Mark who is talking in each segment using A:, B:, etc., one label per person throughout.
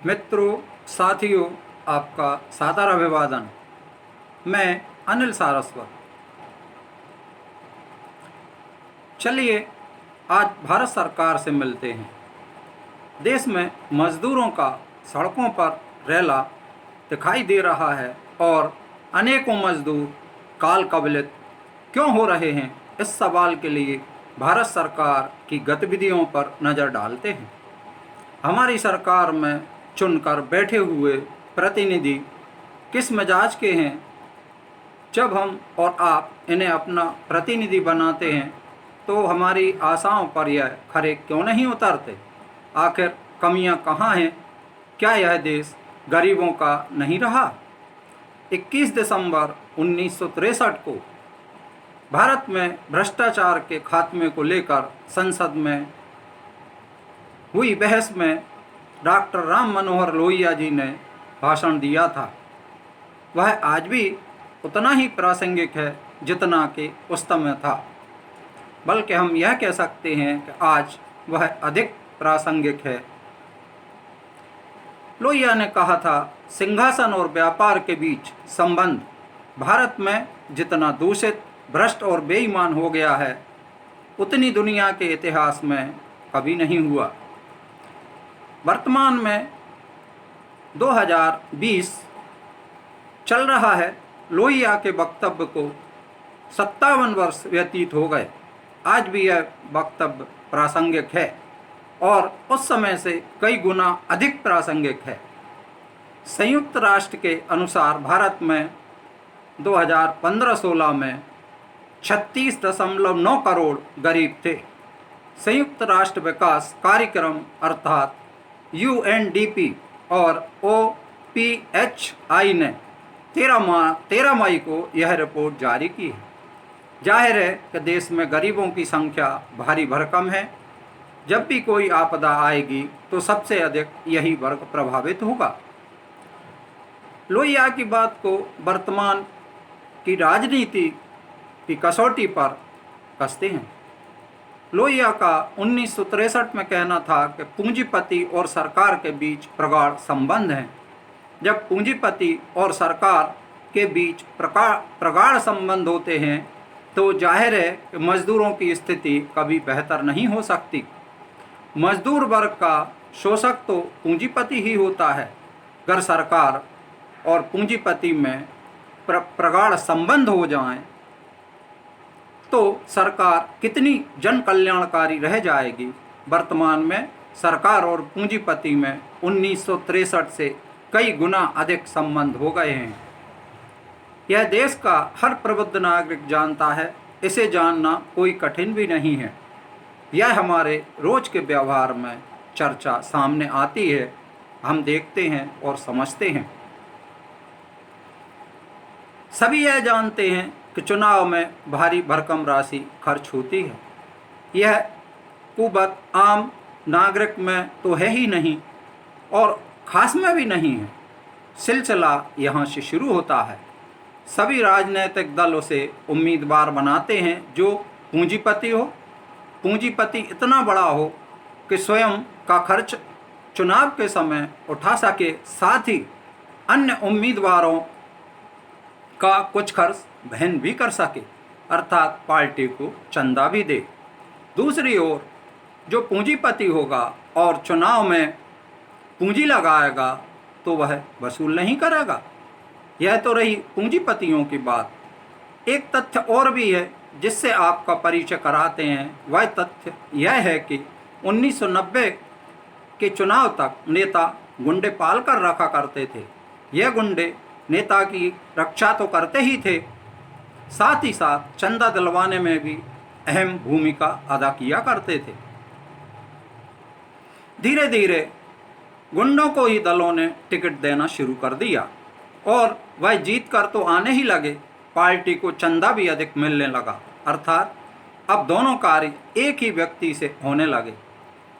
A: मित्रों, साथियों, आपका सादर अभिवादन। मैं अनिल सारस्वत। चलिए आज भारत सरकार से मिलते हैं। देश में मजदूरों का सड़कों पर रेला दिखाई दे रहा है और अनेकों मजदूर काल कबलित क्यों हो रहे हैं, इस सवाल के लिए भारत सरकार की गतिविधियों पर नज़र डालते हैं। हमारी सरकार में चुनकर बैठे हुए प्रतिनिधि किस मिजाज के हैं? जब हम और आप इन्हें अपना प्रतिनिधि बनाते हैं तो हमारी आशाओं पर यह खरे क्यों नहीं उतरते? आखिर कमियां कहाँ हैं? क्या यह देश गरीबों का नहीं रहा? 21 दिसंबर 1963 को भारत में भ्रष्टाचार के खात्मे को लेकर संसद में हुई बहस में डॉक्टर राम मनोहर लोहिया जी ने भाषण दिया था। वह आज भी उतना ही प्रासंगिक है जितना कि उस समय था, बल्कि हम यह कह सकते हैं कि आज वह अधिक प्रासंगिक है। लोहिया ने कहा था, सिंहासन और व्यापार के बीच संबंध भारत में जितना दूषित, भ्रष्ट और बेईमान हो गया है, उतनी दुनिया के इतिहास में कभी नहीं हुआ। वर्तमान में 2020 चल रहा है। लोहिया के वक्तव्य को 57 वर्ष व्यतीत हो गए। आज भी यह वक्तव्य प्रासंगिक है और उस समय से कई गुना अधिक प्रासंगिक है। संयुक्त राष्ट्र के अनुसार भारत में 2015-16 में 36.9 करोड़ गरीब थे। संयुक्त राष्ट्र विकास कार्यक्रम अर्थात UNDP और OPHI ने 13 मई को यह रिपोर्ट जारी की है। जाहिर है कि देश में गरीबों की संख्या भारी भरकम है। जब भी कोई आपदा आएगी तो सबसे अधिक यही वर्ग प्रभावित होगा। लोहिया की बात को वर्तमान की राजनीति की कसौटी पर कसते हैं। लोहिया का 1963 में कहना था कि पूंजीपति और सरकार के बीच प्रगाढ़ संबंध हैं। जब पूंजीपति और सरकार के बीच प्रगाढ़ संबंध होते हैं तो जाहिर है कि मजदूरों की स्थिति कभी बेहतर नहीं हो सकती। मजदूर वर्ग का शोषक तो पूंजीपति ही होता है। अगर सरकार और पूंजीपति में प्रगाढ़ संबंध हो जाएं तो सरकार कितनी जन कल्याणकारी रह जाएगी। वर्तमान में सरकार और पूंजीपति में 1963 से कई गुना अधिक संबंध हो गए हैं। यह देश का हर प्रबुद्ध नागरिक जानता है। इसे जानना कोई कठिन भी नहीं है। यह हमारे रोज के व्यवहार में चर्चा सामने आती है। हम देखते हैं और समझते हैं। सभी यह जानते हैं कि चुनाव में भारी भरकम राशि खर्च होती है। यह कुबत आम नागरिक में तो है ही नहीं और खास में भी नहीं है। सिलसिला यहाँ से शुरू होता है। सभी राजनीतिक दल उसे उम्मीदवार बनाते हैं जो पूंजीपति हो। पूंजीपति इतना बड़ा हो कि स्वयं का खर्च चुनाव के समय उठा सके, साथ ही अन्य उम्मीदवारों का कुछ खर्च वहन भी कर सके, अर्थात पार्टी को चंदा भी दे। दूसरी ओर जो पूंजीपति होगा और चुनाव में पूंजी लगाएगा तो वह वसूल नहीं करेगा। यह तो रही पूंजीपतियों की बात। एक तथ्य और भी है जिससे आपका परिचय कराते हैं। वह तथ्य यह है कि 1990 के चुनाव तक नेता गुंडे पाल कर रखा करते थे। यह गुंडे नेता की रक्षा तो करते ही थे, साथ ही साथ चंदा दिलवाने में भी अहम भूमिका अदा किया करते थे। धीरे धीरे गुंडों को ही दलों ने टिकट देना शुरू कर दिया और वह जीत कर तो आने ही लगे। पार्टी को चंदा भी अधिक मिलने लगा, अर्थात अब दोनों कार्य एक ही व्यक्ति से होने लगे।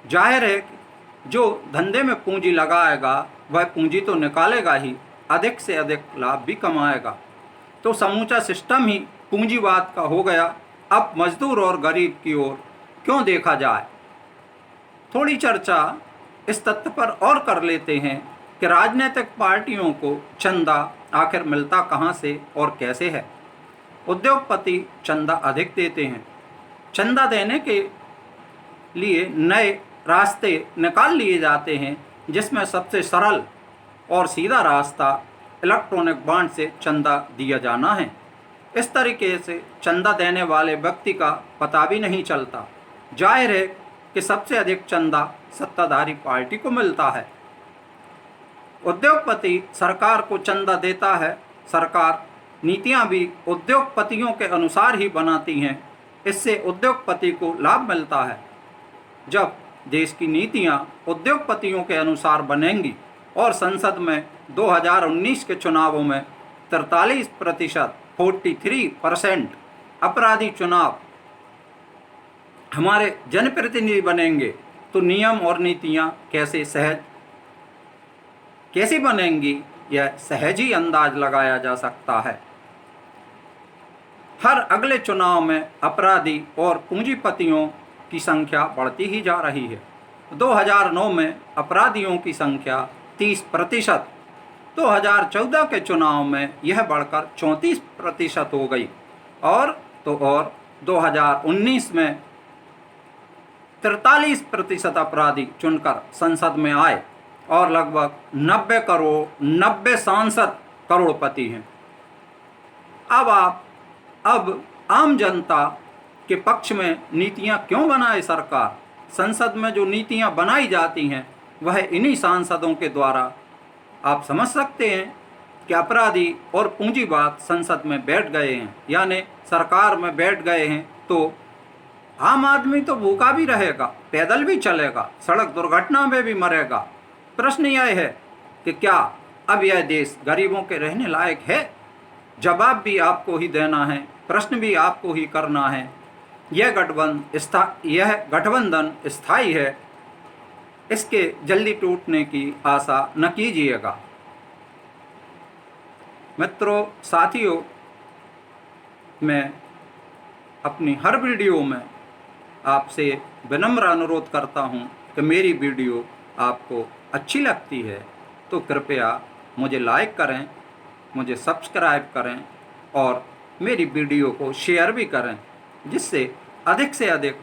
A: जाहिर है कि जो धंधे में पूंजी लगाएगा वह पूंजी तो निकालेगा ही, अधिक से अधिक लाभ भी कमाएगा। तो समूचा सिस्टम ही पूंजीवाद का हो गया। अब मजदूर और गरीब की ओर क्यों देखा जाए? थोड़ी चर्चा इस तथ्य पर और कर लेते हैं कि राजनीतिक पार्टियों को चंदा आखिर मिलता कहाँ से और कैसे है। उद्योगपति चंदा अधिक देते हैं। चंदा देने के लिए नए रास्ते निकाल लिए जाते हैं, जिसमें सबसे सरल और सीधा रास्ता इलेक्ट्रॉनिक बांड से चंदा दिया जाना है। इस तरीके से चंदा देने वाले व्यक्ति का पता भी नहीं चलता। जाहिर है कि सबसे अधिक चंदा सत्ताधारी पार्टी को मिलता है। उद्योगपति सरकार को चंदा देता है। सरकार नीतियां भी उद्योगपतियों के अनुसार ही बनाती हैं। इससे उद्योगपति को लाभ मिलता है। जब देश की नीतियां उद्योगपतियों के अनुसार बनेंगी और संसद में 2019 के चुनावों में 43% 43% अपराधी चुनाव हमारे जनप्रतिनिधि बनेंगे, तो नियम और नीतियां कैसी बनेंगी, यह सहज ही अंदाज लगाया जा सकता है। हर अगले चुनाव में अपराधी और पूंजीपतियों की संख्या बढ़ती ही जा रही है। 2009 में अपराधियों की संख्या 30%, 2014 के चुनाव में यह बढ़कर 34% हो गई और 2019 में 43% अपराधी चुनकर संसद में आए और लगभग 90 सांसद करोड़पति हैं। अब आम जनता के पक्ष में नीतियां क्यों बनाए सरकार? संसद में जो नीतियां बनाई जाती हैं वह इन्हीं सांसदों के द्वारा। आप समझ सकते हैं कि अपराधी और पूंजीवाद संसद में बैठ गए हैं, यानी सरकार में बैठ गए हैं, तो आम आदमी तो भूखा भी रहेगा, पैदल भी चलेगा, सड़क दुर्घटना में भी मरेगा। प्रश्न यह है कि क्या अब यह देश गरीबों के रहने लायक है? जवाब भी आपको ही देना है, प्रश्न भी आपको ही करना है। यह गठबंधन स्थायी है, इसके जल्दी टूटने की आशा न कीजिएगा। मित्रों, साथियों, मैं अपनी हर वीडियो में आपसे विनम्र अनुरोध करता हूं कि मेरी वीडियो आपको अच्छी लगती है तो कृपया मुझे लाइक करें, मुझे सब्सक्राइब करें और मेरी वीडियो को शेयर भी करें, जिससे अधिक से अधिक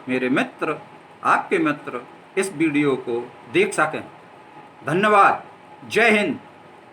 A: मेरे मित्र, आपके मित्र इस वीडियो को देख सकें। धन्यवाद। जय हिंद।